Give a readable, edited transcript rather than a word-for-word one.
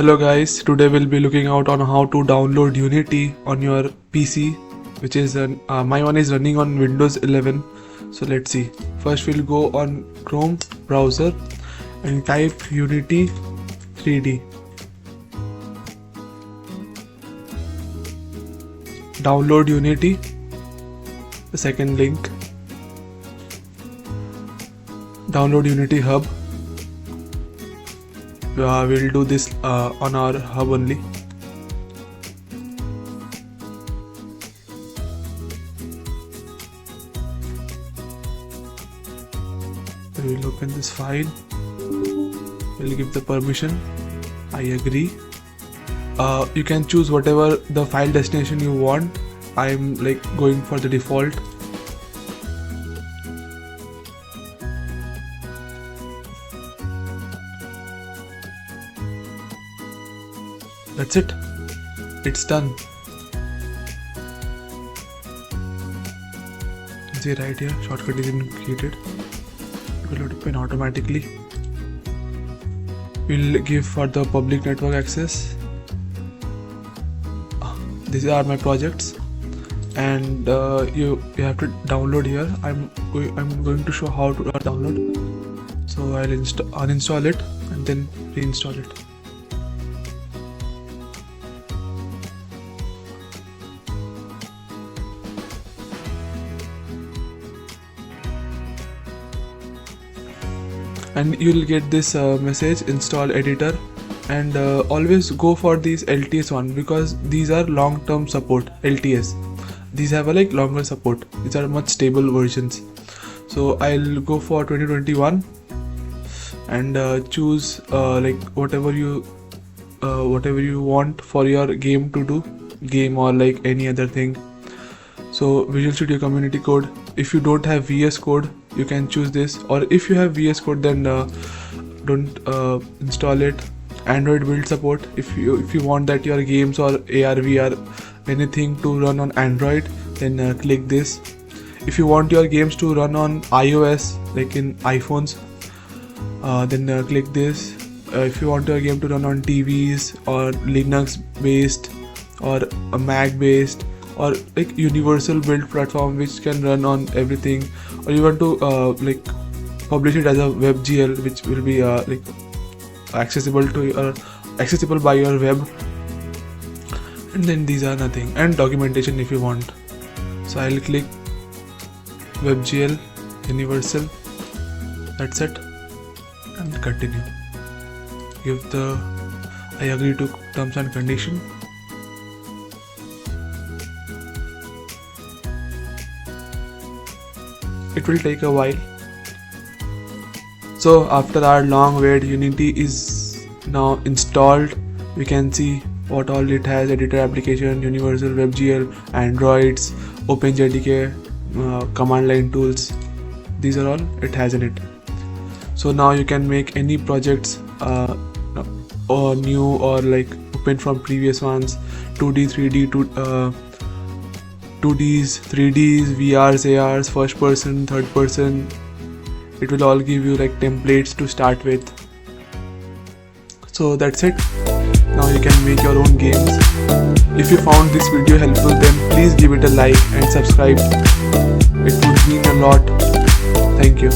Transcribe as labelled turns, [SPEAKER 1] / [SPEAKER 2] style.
[SPEAKER 1] Hello guys, today we'll be looking out on how to download Unity on your PC, which is my one is running on Windows 11. So let's see. First we'll go on Chrome browser and type Unity 3D. Download Unity, the second link. Download Unity Hub. We'll do this on our hub only. We'll open this file. We'll give the permission. I agree. You can choose whatever the file destination you want. I'm going for the default. That's it. It's done. See right here, shortcut is created. It will open automatically. We'll give for the public network access. These are my projects, and you have to download here. I'm going to show how to download. So I'll uninstall it and then reinstall it. And you'll get this message, install editor, and always go for these LTS one because these are long-term support. LTS, these have a longer support. These are much stable versions. So I'll go for 2021 and choose whatever you want for your game to do, game or any other thing. So Visual Studio Community Code. If you don't have VS Code, you can choose this, or if you have VS Code, then don't install it. Android build support. If you want that your games or AR, VR, anything to run on Android, then click this. If you want your games to run on iOS, like in iPhones, then click this. If you want your game to run on TVs or Linux based or a Mac based, or universal build platform which can run on everything, or you want to publish it as a WebGL, which will be accessible by your web, and then these are nothing, and documentation if you want. So I'll click WebGL universal. That's it, and continue. Give the I agree to terms and condition. It will take a while. So after our long wait, Unity is now installed. We can see what all it has: editor application, universal WebGL, Androids, OpenJDK, command line tools. These are all it has in it. So now you can make any projects or new or open from previous ones, 2D, 3D, 2Ds, 3Ds, VRs, ARs, first person, third person. It will all give you templates to start with. So that's it. Now you can make your own games. If you found this video helpful, then please give it a like and subscribe. It would mean a lot. Thank you.